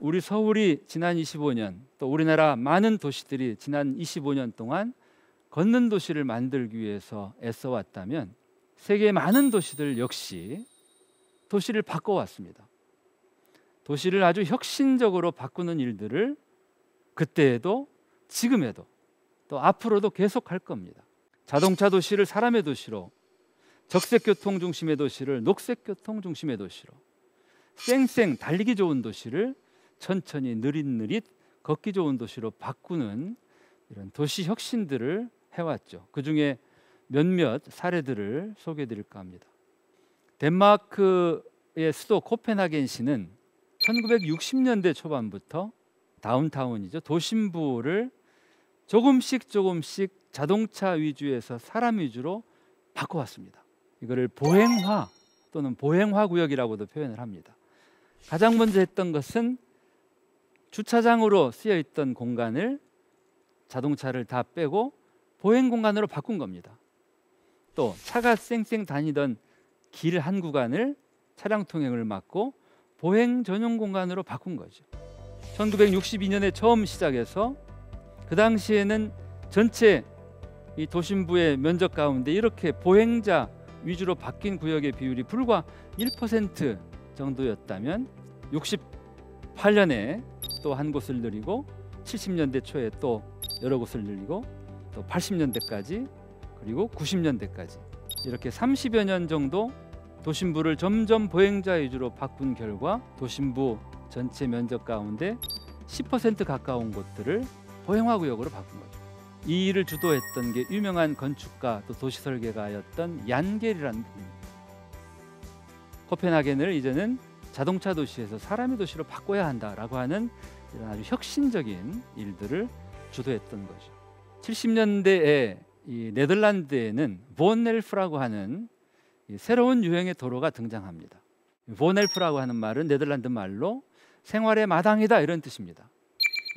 우리 서울이 지난 25년, 또 우리나라 많은 도시들이 지난 25년 동안 걷는 도시를 만들기 위해서 애써왔다면 세계의 많은 도시들 역시 도시를 바꿔왔습니다. 도시를 아주 혁신적으로 바꾸는 일들을 그때에도 지금에도 또 앞으로도 계속할 겁니다. 자동차 도시를 사람의 도시로, 적색교통 중심의 도시를 녹색교통 중심의 도시로, 쌩쌩 달리기 좋은 도시를 천천히 느릿느릿 걷기 좋은 도시로 바꾸는 이런 도시 혁신들을 해왔죠. 그중에 몇몇 사례들을 소개해 드릴까 합니다. 덴마크의 수도 코펜하겐시는 1960년대 초반부터 다운타운이죠. 도심부를 조금씩 자동차 위주에서 사람 위주로 바꿔왔습니다. 이거를 보행화 또는 보행화 구역이라고도 표현을 합니다. 가장 먼저 했던 것은 주차장으로 쓰여 있던 공간을 자동차를 다 빼고 보행 공간으로 바꾼 겁니다. 또 차가 쌩쌩 다니던 길 한 구간을 차량 통행을 막고 보행 전용 공간으로 바꾼 거죠. 1962년에 처음 시작해서 그 당시에는 전체 이 도심부의 면적 가운데 이렇게 보행자 위주로 바뀐 구역의 비율이 불과 1% 정도였다면 68년에 또 한 곳을 늘리고 70년대 초에 또 여러 곳을 늘리고 또 80년대까지 그리고 90년대까지 이렇게 30여 년 정도 도심부를 점점 보행자 위주로 바꾼 결과 도심부 전체 면적 가운데 10% 가까운 곳들을 보행화 구역으로 바꾼 거죠. 이 일을 주도했던 게 유명한 건축가 또 도시 설계가였던 얀겔이라는 분입니다. 코펜하겐을 이제는 자동차 도시에서 사람의 도시로 바꿔야 한다라고 하는 이런 아주 혁신적인 일들을 주도했던 거죠. 70년대에 이 네덜란드에는 본넬프라고 하는 이 새로운 유형의 도로가 등장합니다. 본넬프라고 하는 말은 네덜란드 말로 생활의 마당이다 이런 뜻입니다.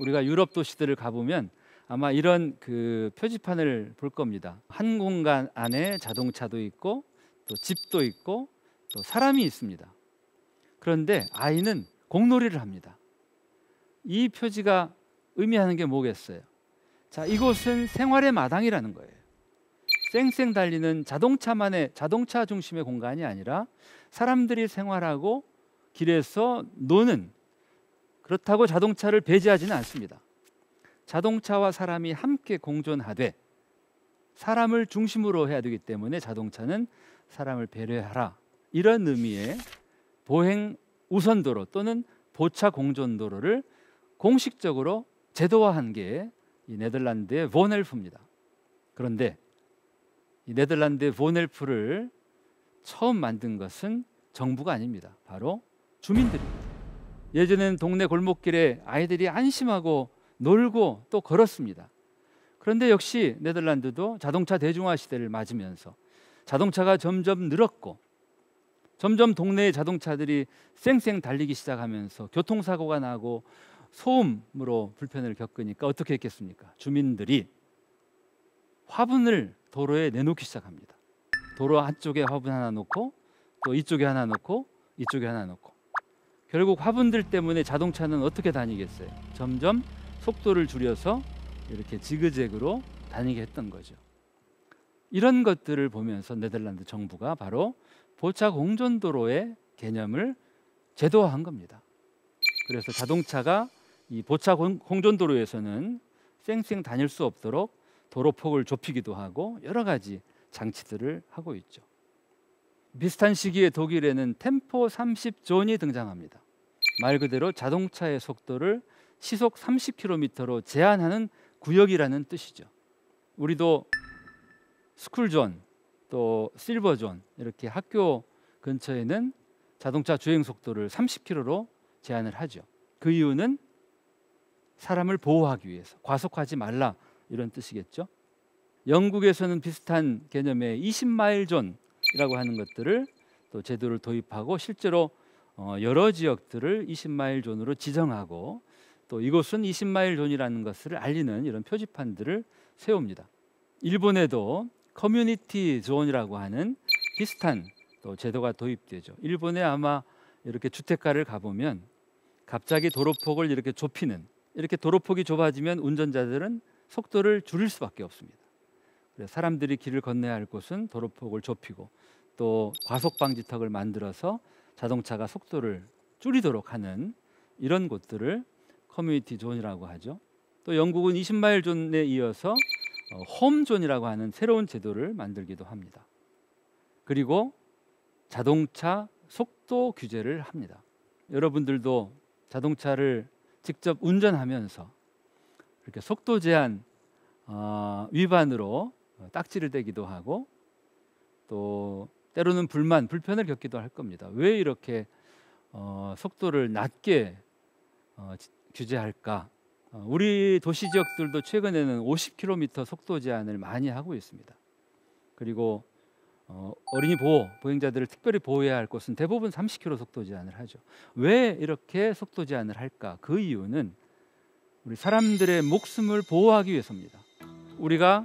우리가 유럽 도시들을 가보면 아마 이런 그 표지판을 볼 겁니다. 한 공간 안에 자동차도 있고 또 집도 있고 또 사람이 있습니다. 그런데 아이는 공놀이를 합니다. 이 표지가 의미하는 게 뭐겠어요? 자, 이곳은 생활의 마당이라는 거예요. 쌩쌩 달리는 자동차만의 자동차 중심의 공간이 아니라 사람들이 생활하고 길에서 노는, 그렇다고 자동차를 배제하지는 않습니다. 자동차와 사람이 함께 공존하되 사람을 중심으로 해야 되기 때문에 자동차는 사람을 배려하라, 이런 의미의 보행 우선도로 또는 보차 공존도로를 공식적으로 제도화한 게 이 네덜란드의 본넬프입니다. 그런데 이 네덜란드의 본넬프를 처음 만든 것은 정부가 아닙니다. 바로 주민들입니다. 예전에는 동네 골목길에 아이들이 안심하고 놀고 또 걸었습니다. 그런데 역시 네덜란드도 자동차 대중화 시대를 맞으면서 자동차가 점점 늘었고 점점 동네의 자동차들이 쌩쌩 달리기 시작하면서 교통사고가 나고 소음으로 불편을 겪으니까 어떻게 했겠습니까? 주민들이 화분을 도로에 내놓기 시작합니다. 도로 한쪽에 화분 하나 놓고 또 이쪽에 하나 놓고 이쪽에 하나 놓고 결국 화분들 때문에 자동차는 어떻게 다니겠어요? 점점 속도를 줄여서 이렇게 지그재그로 다니게 했던 거죠. 이런 것들을 보면서 네덜란드 정부가 바로 보차 공존도로의 개념을 제도화한 겁니다. 그래서 자동차가 이 보차 공존도로에서는 쌩쌩 다닐 수 없도록 도로폭을 좁히기도 하고 여러 가지 장치들을 하고 있죠. 비슷한 시기에 독일에는 템포 30 존이 등장합니다. 말 그대로 자동차의 속도를 시속 30km로 제한하는 구역이라는 뜻이죠. 우리도 스쿨존 또 실버존 이렇게 학교 근처에는 자동차 주행 속도를 30km로 제한을 하죠. 그 이유는 사람을 보호하기 위해서, 과속하지 말라 이런 뜻이겠죠. 영국에서는 비슷한 개념의 20마일 존이라고 하는 것들을 또 제도를 도입하고 실제로 여러 지역들을 20마일 존으로 지정하고 또 이곳은 20마일 존이라는 것을 알리는 이런 표지판들을 세웁니다. 일본에도 커뮤니티 존이라고 하는 비슷한 또 제도가 도입되죠. 일본에 아마 이렇게 주택가를 가보면 갑자기 도로폭을 이렇게 좁히는, 이렇게 도로폭이 좁아지면 운전자들은 속도를 줄일 수밖에 없습니다. 그래서 사람들이 길을 건너야 할 곳은 도로폭을 좁히고 또 과속 방지턱을 만들어서 자동차가 속도를 줄이도록 하는 이런 곳들을 커뮤니티 존이라고 하죠. 또 영국은 20마일 존에 이어서 홈 존이라고 하는 새로운 제도를 만들기도 합니다. 그리고 자동차 속도 규제를 합니다. 여러분들도 자동차를 직접 운전하면서 이렇게 속도 제한 위반으로 딱지를 떼기도 하고 또 때로는 불편을 겪기도 할 겁니다. 왜 이렇게 속도를 낮게 규제할까? 우리 도시 지역들도 최근에는 50km 속도 제한을 많이 하고 있습니다. 그리고 어린이 보행자들을 특별히 보호해야 할 곳은 대부분 30km 속도 제한을 하죠. 왜 이렇게 속도 제한을 할까? 그 이유는 우리 사람들의 목숨을 보호하기 위해서입니다. 우리가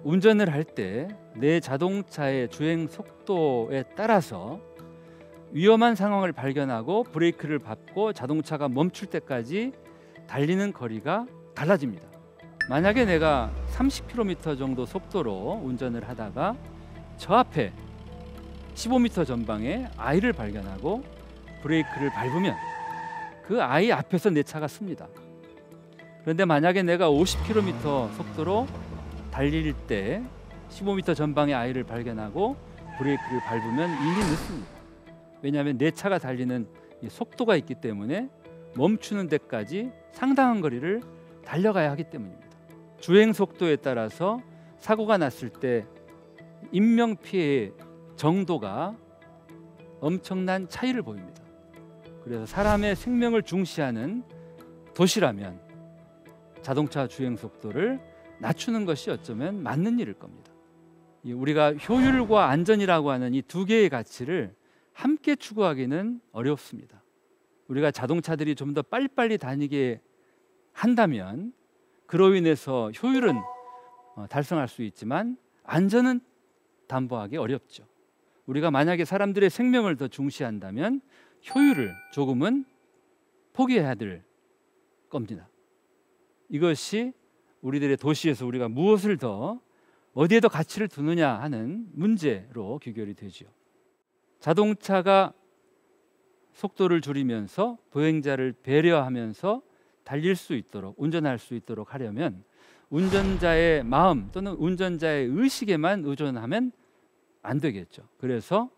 운전을 할 때 내 자동차의 주행 속도에 따라서 위험한 상황을 발견하고 브레이크를 밟고 자동차가 멈출 때까지 달리는 거리가 달라집니다. 만약에 내가 30km 정도 속도로 운전을 하다가 저 앞에 15m 전방에 아이를 발견하고 브레이크를 밟으면 그 아이 앞에서 내 차가 씁니다. 그런데 만약에 내가 50km 속도로 달릴 때 15m 전방에 아이를 발견하고 브레이크를 밟으면 이미 늦습니다. 왜냐하면 내 차가 달리는 이 속도가 있기 때문에 멈추는 데까지 상당한 거리를 달려가야 하기 때문입니다. 주행 속도에 따라서 사고가 났을 때 인명 피해의 정도가 엄청난 차이를 보입니다. 그래서 사람의 생명을 중시하는 도시라면 자동차 주행 속도를 낮추는 것이 어쩌면 맞는 일일 겁니다. 우리가 효율과 안전이라고 하는 이 두 개의 가치를 함께 추구하기는 어렵습니다. 우리가 자동차들이 좀 더 빨리빨리 다니게 한다면 그로 인해서 효율은 달성할 수 있지만 안전은 담보하기 어렵죠. 우리가 만약에 사람들의 생명을 더 중시한다면 효율을 조금은 포기해야 될 겁니다. 이것이 우리들의 도시에서 우리가 무엇을 더 어디에 더 가치를 두느냐 하는 문제로 귀결이 되죠. 자동차가 속도를 줄이면서 보행자를 배려하면서 달릴 수 있도록, 운전할 수 있도록 하려면 운전자의 마음 또는 운전자의 의식에만 의존하면 안 되겠죠. 그래서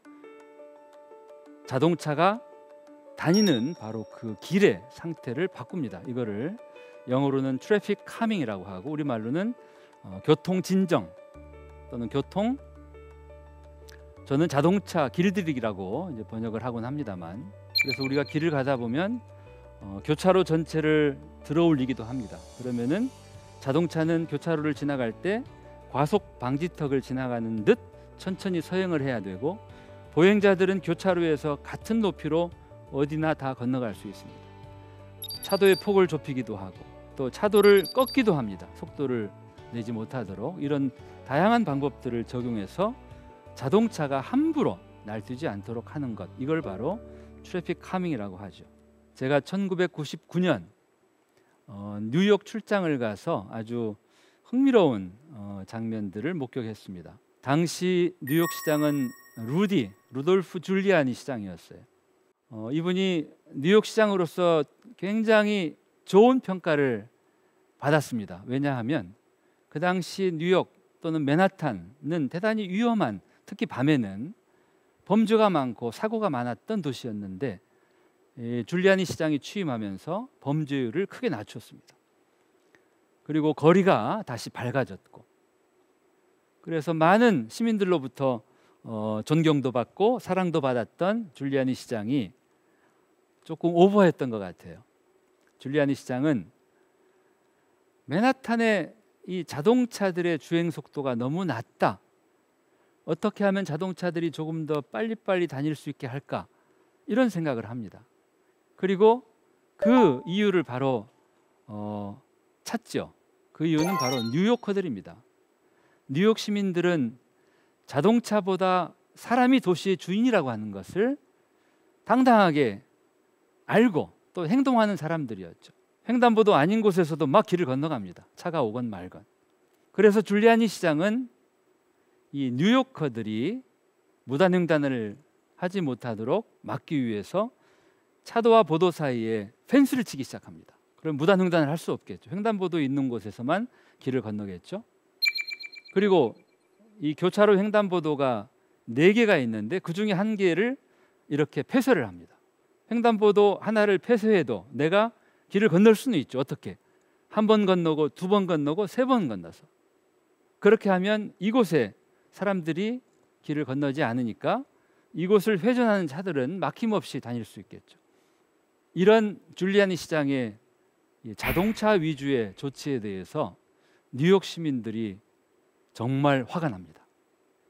자동차가 다니는 바로 그 길의 상태를 바꿉니다. 이거를 영어로는 트래픽 카밍이라고 하고 우리말로는 교통 진정 또는 저는 자동차 길들이기라고 이제 번역을 하곤 합니다만, 그래서 우리가 길을 가다 보면 교차로 전체를 들어올리기도 합니다. 그러면은 자동차는 교차로를 지나갈 때 과속 방지턱을 지나가는 듯 천천히 서행을 해야 되고 보행자들은 교차로에서 같은 높이로 어디나 다 건너갈 수 있습니다. 차도의 폭을 좁히기도 하고 또 차도를 꺾기도 합니다. 속도를 내지 못하도록 이런 다양한 방법들을 적용해서 자동차가 함부로 날뛰지 않도록 하는 것, 이걸 바로 트래픽 카밍이라고 하죠. 제가 1999년 뉴욕 출장을 가서 아주 흥미로운 장면들을 목격했습니다. 당시 뉴욕 시장은 루돌프 줄리아니 시장이었어요. 이분이 뉴욕 시장으로서 굉장히 좋은 평가를 받았습니다. 왜냐하면 그 당시 뉴욕 또는 맨하탄은 대단히 위험한, 특히 밤에는 범죄가 많고 사고가 많았던 도시였는데 줄리아니 시장이 취임하면서 범죄율을 크게 낮췄습니다. 그리고 거리가 다시 밝아졌고, 그래서 많은 시민들로부터 존경도 받고 사랑도 받았던 줄리아니 시장이 조금 오버했던 것 같아요. 줄리아니 시장은 맨하탄의 이 자동차들의 주행 속도가 너무 낮다, 어떻게 하면 자동차들이 조금 더 빨리빨리 다닐 수 있게 할까, 이런 생각을 합니다. 그리고 그 이유를 바로 찾죠. 그 이유는 바로 뉴요커들입니다. 뉴욕 시민들은 자동차보다 사람이 도시의 주인이라고 하는 것을 당당하게 알고 또 행동하는 사람들이었죠. 횡단보도 아닌 곳에서도 막 길을 건너갑니다. 차가 오건 말건. 그래서 줄리아니 시장은 이 뉴요커들이 무단횡단을 하지 못하도록 막기 위해서 차도와 보도 사이에 펜스를 치기 시작합니다. 그럼 무단횡단을 할 수 없겠죠. 횡단보도 있는 곳에서만 길을 건너겠죠. 그리고 이 교차로 횡단보도가 4개가 있는데 그 중에 1개를 이렇게 폐쇄를 합니다. 횡단보도 하나를 폐쇄해도 내가 길을 건널 수는 있죠. 어떻게? 1번 건너고 2번 건너고 3번 건너서. 그렇게 하면 이곳에 사람들이 길을 건너지 않으니까 이곳을 회전하는 차들은 막힘없이 다닐 수 있겠죠. 이런 줄리아니 시장의 자동차 위주의 조치에 대해서 뉴욕 시민들이 정말 화가 납니다.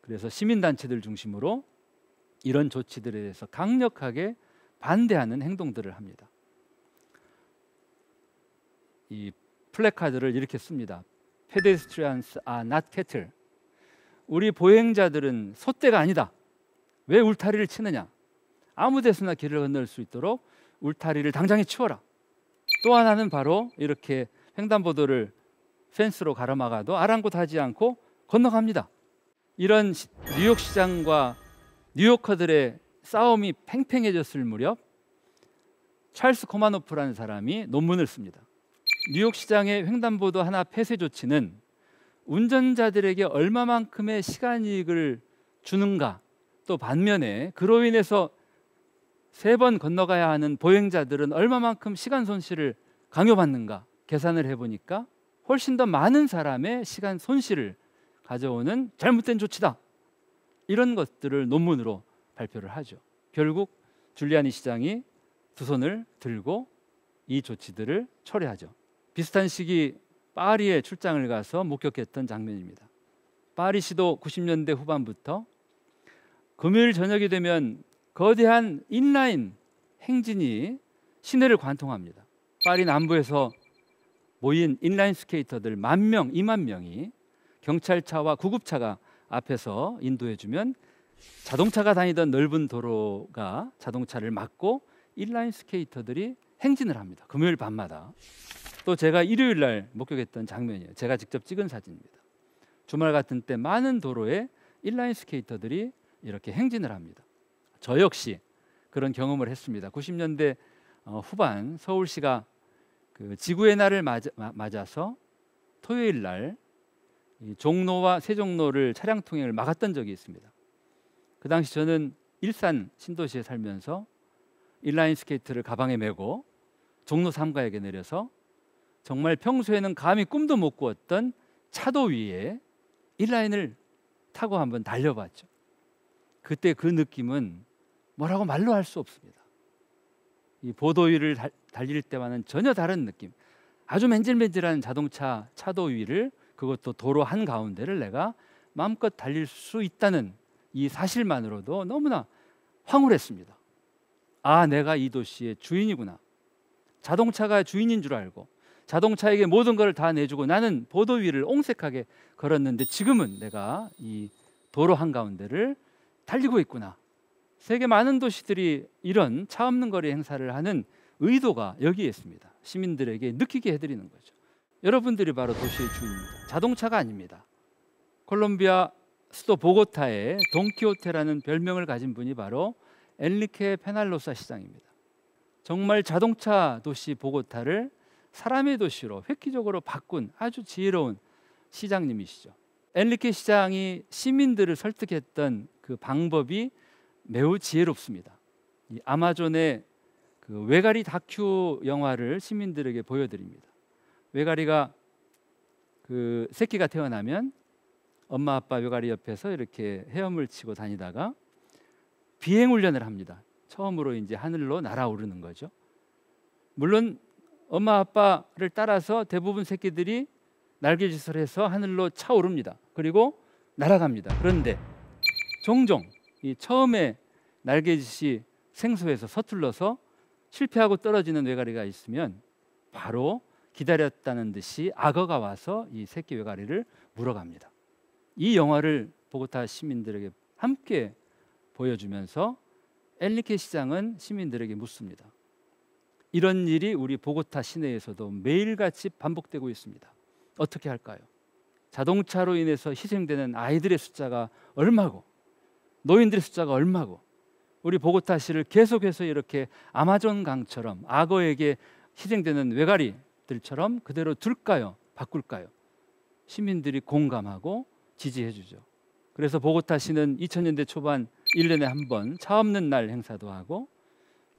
그래서 시민단체들 중심으로 이런 조치들에 대해서 강력하게 반대하는 행동들을 합니다. 이 플래카드를 이렇게 씁니다. Pedestrians are not cattle. 우리 보행자들은 소떼가 아니다. 왜 울타리를 치느냐? 아무 데서나 길을 건널 수 있도록 울타리를 당장에 치워라. 또 하나는 바로 이렇게 횡단보도를 펜스로 가로막아도 아랑곳하지 않고 건너갑니다. 이런 뉴욕 시장과 뉴요커들의 싸움이 팽팽해졌을 무렵 찰스 코마노프라는 사람이 논문을 씁니다. 뉴욕 시장의 횡단보도 하나 폐쇄 조치는 운전자들에게 얼마만큼의 시간 이익을 주는가, 또 반면에 그로 인해서 3번 건너가야 하는 보행자들은 얼마만큼 시간 손실을 강요받는가 계산을 해보니까 훨씬 더 많은 사람의 시간 손실을 가져오는 잘못된 조치다. 이런 것들을 논문으로 발표를 하죠. 결국 줄리아니 시장이 두 손을 들고 이 조치들을 철회하죠. 비슷한 시기 파리에 출장을 가서 목격했던 장면입니다. 파리시도 90년대 후반부터 금요일 저녁이 되면 거대한 인라인 행진이 시내를 관통합니다. 파리 남부에서 모인 인라인 스케이터들 10,000명, 20,000명이 경찰차와 구급차가 앞에서 인도해주면 자동차가 다니던 넓은 도로가 자동차를 막고 인라인 스케이터들이 행진을 합니다. 금요일 밤마다. 또 제가 일요일 날 목격했던 장면이에요. 제가 직접 찍은 사진입니다. 주말 같은 때 많은 도로에 인라인 스케이터들이 이렇게 행진을 합니다. 저 역시 그런 경험을 했습니다. 90년대 후반 서울시가 그 지구의 날을 맞아서 토요일 날 종로와 세종로를 차량 통행을 막았던 적이 있습니다. 그 당시 저는 일산 신도시에 살면서 인라인 스케이트를 가방에 메고 종로 3가역에 내려서 정말 평소에는 감히 꿈도 못 꾸었던 차도 위에 인라인을 타고 한번 달려봤죠. 그때 그 느낌은 뭐라고 말로 할 수 없습니다. 이 보도 위를 달릴 때와는 전혀 다른 느낌. 아주 맨질맨질한 자동차 차도 위를, 그것도 도로 한가운데를 내가 마음껏 달릴 수 있다는 이 사실만으로도 너무나 황홀했습니다. 아, 내가 이 도시의 주인이구나. 자동차가 주인인 줄 알고 자동차에게 모든 걸 다 내주고 나는 보도 위를 옹색하게 걸었는데 지금은 내가 이 도로 한가운데를 달리고 있구나. 세계 많은 도시들이 이런 차 없는 거리 행사를 하는 의도가 여기에 있습니다. 시민들에게 느끼게 해드리는 거죠. 여러분들이 바로 도시의 주인입니다. 자동차가 아닙니다. 콜롬비아 수도 보고타의 돈키호테라는 별명을 가진 분이 바로 엔리케 페날로사 시장입니다. 정말 자동차 도시 보고타를 사람의 도시로 획기적으로 바꾼 아주 지혜로운 시장님이시죠. 엔리케 시장이 시민들을 설득했던 그 방법이 매우 지혜롭습니다. 이 아마존의 그 외가리 다큐 영화를 시민들에게 보여드립니다. 외가리가 그 새끼가 태어나면 엄마 아빠 외가리 옆에서 이렇게 헤엄을 치고 다니다가 비행 훈련을 합니다. 처음으로 이제 하늘로 날아오르는 거죠. 물론 엄마 아빠를 따라서 대부분 새끼들이 날개짓을 해서 하늘로 차오릅니다. 그리고 날아갑니다. 그런데 종종 이 처음에 날개짓이 생소해서 서툴러서 실패하고 떨어지는 외가리가 있으면 바로 기다렸다는 듯이 악어가 와서 이 새끼 외가리를 물어갑니다. 이 영화를 보고타 시민들에게 함께 보여주면서 엔리케 시장은 시민들에게 묻습니다. 이런 일이 우리 보고타 시내에서도 매일같이 반복되고 있습니다. 어떻게 할까요? 자동차로 인해서 희생되는 아이들의 숫자가 얼마고 노인들의 숫자가 얼마고 우리 보고타시를 계속해서 이렇게 아마존 강처럼 악어에게 희생되는 외가리들처럼 그대로 둘까요? 바꿀까요? 시민들이 공감하고 지지해 주죠. 그래서 보고타시는 2000년대 초반 1년에 한 번 차 없는 날 행사도 하고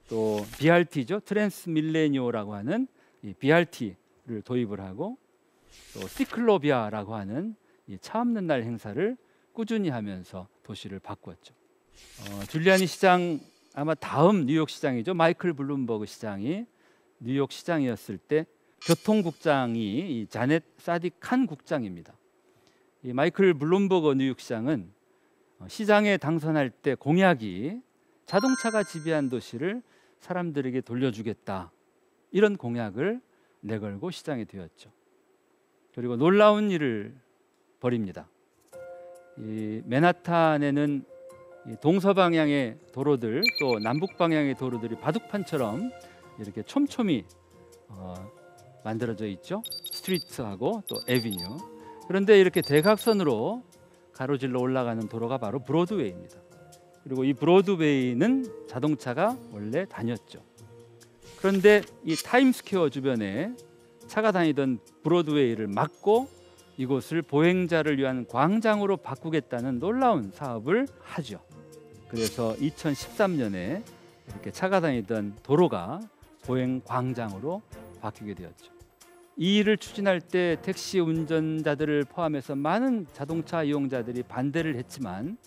또 BRT죠. 트랜스 밀레니오라고 하는 이 BRT를 도입을 하고 또 시클로비아라고 하는 이 차 없는 날 행사를 꾸준히 하면서 도시를 바꿨죠. 줄리아니 시장 아마 다음 뉴욕 시장이죠. 마이클 블룸버그 시장이 뉴욕 시장이었을 때 교통국장이 이 자넷 사딕 칸 국장입니다. 이 마이클 블룸버그 뉴욕 시장은 시장에 당선할 때 공약이 자동차가 지배한 도시를 사람들에게 돌려주겠다 이런 공약을 내걸고 시장이 되었죠. 그리고 놀라운 일을 벌입니다. 이 맨하탄에는 이 동서방향의 도로들 또 남북방향의 도로들이 바둑판처럼 이렇게 촘촘히 만들어져 있죠. 스트리트하고 또 에비뉴. 그런데 이렇게 대각선으로 가로질러 올라가는 도로가 바로 브로드웨이입니다. 그리고 이 브로드웨이는 자동차가 원래 다녔죠. 그런데 이 타임스퀘어 주변에 차가 다니던 브로드웨이를 막고 이곳을 보행자를 위한 광장으로 바꾸겠다는 놀라운 사업을 하죠. 그래서 2013년에 이렇게 차가 다니던 도로가 보행 광장으로 바뀌게 되었죠. 이 일을 추진할 때 택시 운전자들을 포함해서 많은 자동차 이용자들이 반대를 했지만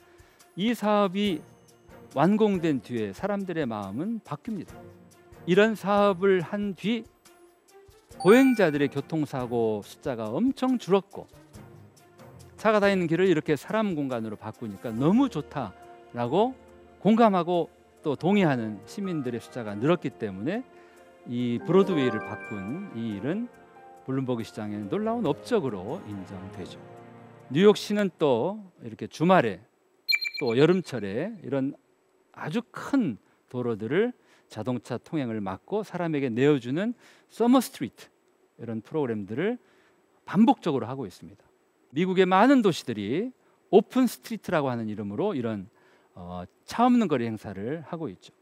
이 사업이 완공된 뒤에 사람들의 마음은 바뀝니다. 이런 사업을 한 뒤 보행자들의 교통사고 숫자가 엄청 줄었고 차가 다니는 길을 이렇게 사람 공간으로 바꾸니까 너무 좋다라고 공감하고 또 동의하는 시민들의 숫자가 늘었기 때문에 이 브로드웨이를 바꾼 이 일은 블룸버그 시장의 놀라운 업적으로 인정되죠. 뉴욕시는 또 이렇게 주말에 또 여름철에 이런 아주 큰 도로들을 자동차 통행을 막고 사람에게 내어주는 서머 스트리트 이런 프로그램들을 반복적으로 하고 있습니다. 미국의 많은 도시들이 오픈 스트리트라고 하는 이름으로 이런 차 없는 거리 행사를 하고 있죠.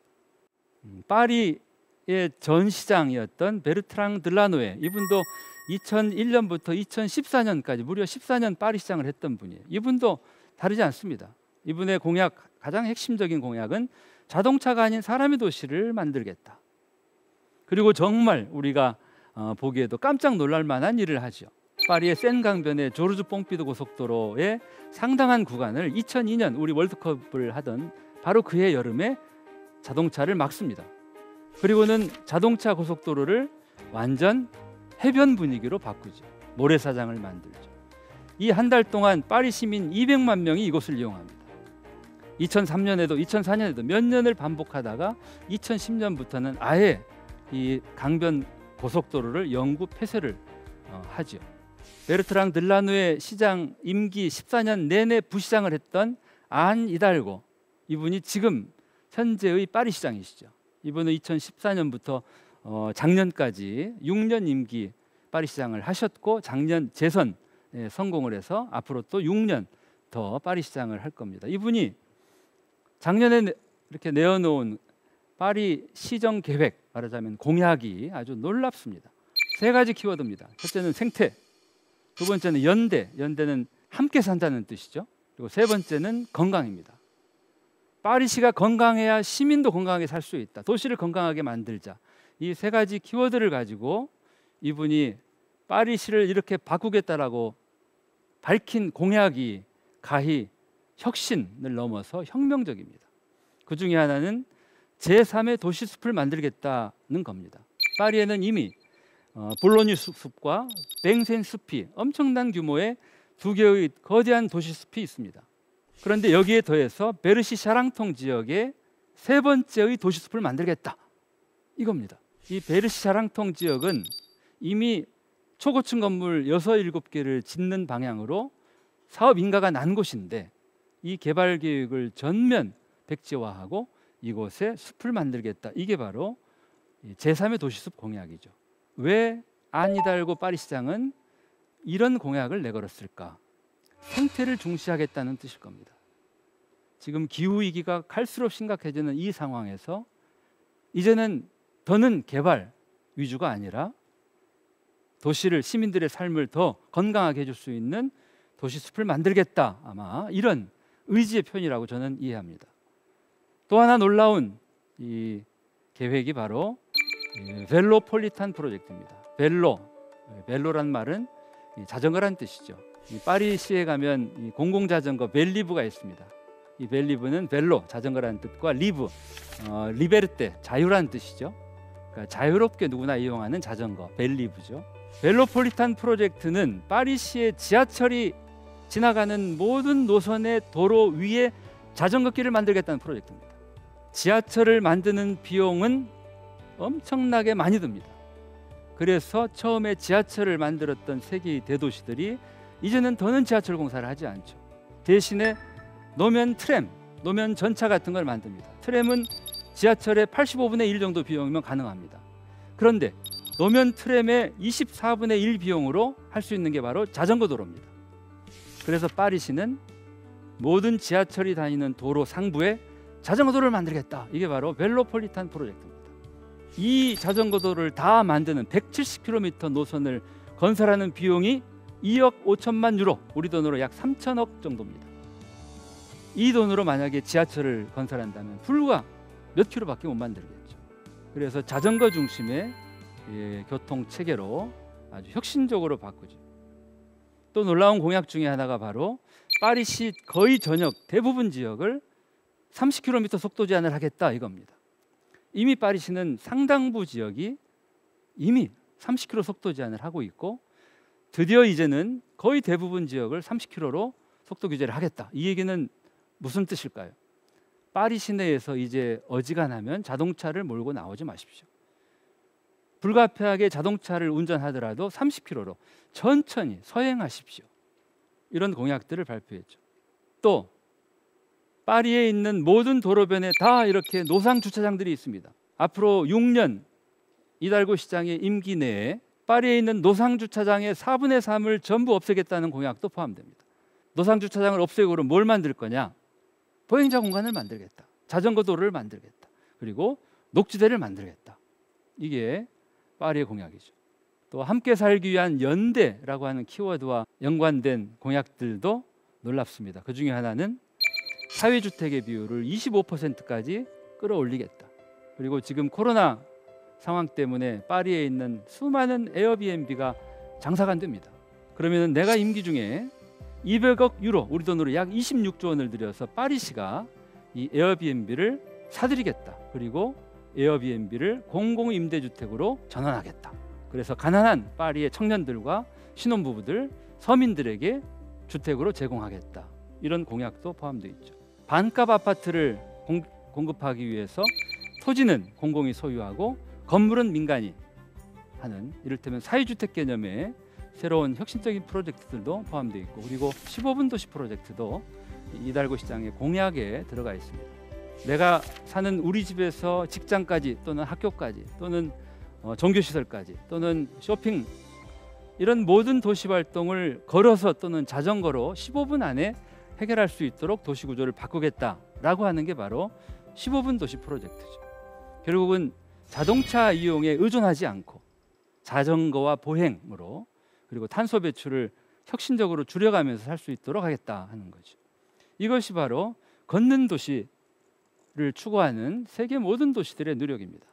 파리의 전 시장이었던 베르트랑 들라노에 이분도 2001년부터 2014년까지 무려 14년 파리 시장을 했던 분이에요. 이분도 다르지 않습니다. 이분의 공약 가장 핵심적인 공약은 자동차가 아닌 사람의 도시를 만들겠다. 그리고 정말 우리가 보기에도 깜짝 놀랄 만한 일을 하죠. 파리의 센강변의 조르주 뽕피드 고속도로의 상당한 구간을 2002년 우리 월드컵을 하던 바로 그해 여름에 자동차를 막습니다. 그리고는 자동차 고속도로를 완전 해변 분위기로 바꾸죠. 모래사장을 만들죠. 이 한 달 동안 파리 시민 200만 명이 이곳을 이용합니다. 2003년에도 2004년에도 몇 년을 반복하다가 2010년부터는 아예 이 강변 고속도로를 영구 폐쇄를 하죠. 베르트랑 들라누의 시장 임기 14년 내내 부시장을 했던 안 이달고 이분이 지금 현재의 파리 시장이시죠. 이분은 2014년부터 작년까지 6년 임기 파리 시장을 하셨고 작년 재선에 성공을 해서 앞으로 또 6년 더 파리 시장을 할 겁니다. 이분이 작년에 이렇게 내어놓은 파리 시정 계획 말하자면 공약이 아주 놀랍습니다. 세 가지 키워드입니다. 첫째는 생태, 두 번째는 연대, 연대는 함께 산다는 뜻이죠. 그리고 세 번째는 건강입니다. 파리시가 건강해야 시민도 건강하게 살 수 있다. 도시를 건강하게 만들자. 이 세 가지 키워드를 가지고 이분이 파리시를 이렇게 바꾸겠다라고 밝힌 공약이 가히 혁신을 넘어서 혁명적입니다. 그 중에 하나는 제3의 도시숲을 만들겠다는 겁니다. 파리에는 이미 볼로뉴 숲과 뱅센 숲이 엄청난 규모의 두 개의 거대한 도시숲이 있습니다. 그런데 여기에 더해서 베르시 샤랑통 지역에 세 번째의 도시숲을 만들겠다 이겁니다. 이 베르시 샤랑통 지역은 이미 초고층 건물 6, 7개를 짓는 방향으로 사업 인가가 난 곳인데 이 개발 계획을 전면 백지화하고 이곳에 숲을 만들겠다. 이게 바로 제3의 도시숲 공약이죠. 왜 안 히달고 파리시장은 이런 공약을 내걸었을까? 생태를 중시하겠다는 뜻일 겁니다. 지금 기후위기가 갈수록 심각해지는 이 상황에서 이제는 더는 개발 위주가 아니라 도시를, 시민들의 삶을 더 건강하게 해줄 수 있는 도시숲을 만들겠다, 아마 이런 의지의 표현이라고 저는 이해합니다. 또 하나 놀라운 이 계획이 바로 벨로폴리탄 프로젝트입니다. 벨로란 말은 자전거란 뜻이죠. 파리시에 가면 이 공공자전거 벨리브가 있습니다. 이 벨리브는 벨로, 자전거라는 뜻과 리베르테, 자유라는 뜻이죠. 그러니까 자유롭게 누구나 이용하는 자전거, 벨리브죠. 벨로폴리탄 프로젝트는 파리시의 지하철이 지나가는 모든 노선의 도로 위에 자전거길을 만들겠다는 프로젝트입니다. 지하철을 만드는 비용은 엄청나게 많이 듭니다. 그래서 처음에 지하철을 만들었던 세계의 대도시들이 이제는 더는 지하철 공사를 하지 않죠. 대신에 노면 트램, 노면 전차 같은 걸 만듭니다. 트램은 지하철의 85분의 1 정도 비용이면 가능합니다. 그런데 노면 트램의 24분의 1 비용으로 할 수 있는 게 바로 자전거 도로입니다. 그래서 파리시는 모든 지하철이 다니는 도로 상부에 자전거 도로를 만들겠다. 이게 바로 벨로폴리탄 프로젝트입니다. 이 자전거 도로를 다 만드는 170km 노선을 건설하는 비용이 2억 5천만 유로, 우리 돈으로 약 3천억 정도입니다. 이 돈으로 만약에 지하철을 건설한다면 불과 몇 킬로밖에 못 만들겠죠. 그래서 자전거 중심의 교통 체계로 아주 혁신적으로 바꾸죠. 또 놀라운 공약 중에 하나가 바로 파리시 거의 전역 대부분 지역을 30km 속도 제한을 하겠다, 이겁니다. 이미 파리시는 상당부 지역이 이미 30km 속도 제한을 하고 있고, 드디어 이제는 거의 대부분 지역을 30km로 속도 규제를 하겠다. 이 얘기는 무슨 뜻일까요? 파리 시내에서 이제 어지간하면 자동차를 몰고 나오지 마십시오. 불가피하게 자동차를 운전하더라도 30km로 천천히 서행하십시오. 이런 공약들을 발표했죠. 또 파리에 있는 모든 도로변에 다 이렇게 노상 주차장들이 있습니다. 앞으로 6년 이달고 시장의 임기 내에 파리에 있는 노상 주차장의 4분의 3을 전부 없애겠다는 공약도 포함됩니다. 노상 주차장을 없애고 그럼 뭘 만들 거냐? 보행자 공간을 만들겠다. 자전거 도로를 만들겠다. 그리고 녹지대를 만들겠다. 이게 파리의 공약이죠. 또 함께 살기 위한 연대라고 하는 키워드와 연관된 공약들도 놀랍습니다. 그 중에 하나는 사회주택의 비율을 25%까지 끌어올리겠다. 그리고 지금 코로나 상황 때문에 파리에 있는 수많은 에어비앤비가 장사가 안 됩니다. 그러면 내가 임기 중에 200억 유로, 우리 돈으로 약 26조 원을 들여서 파리시가 이 에어비앤비를 사들이겠다. 그리고 에어비앤비를 공공임대주택으로 전환하겠다. 그래서 가난한 파리의 청년들과 신혼부부들, 서민들에게 주택으로 제공하겠다. 이런 공약도 포함되어 있죠. 반값 아파트를 공급하기 위해서 토지는 공공이 소유하고 건물은 민간이 하는 이를테면 사회주택 개념의 새로운 혁신적인 프로젝트들도 포함되어 있고, 그리고 15분 도시 프로젝트도 이달고 시장의 공약에 들어가 있습니다. 내가 사는 우리 집에서 직장까지 또는 학교까지 또는 종교시설까지 또는 쇼핑, 이런 모든 도시 활동을 걸어서 또는 자전거로 15분 안에 해결할 수 있도록 도시 구조를 바꾸겠다라고 하는 게 바로 15분 도시 프로젝트죠. 결국은 자동차 이용에 의존하지 않고 자전거와 보행으로, 그리고 탄소 배출을 혁신적으로 줄여가면서 살 수 있도록 하겠다 하는 거죠. 이것이 바로 걷는 도시를 추구하는 세계 모든 도시들의 노력입니다.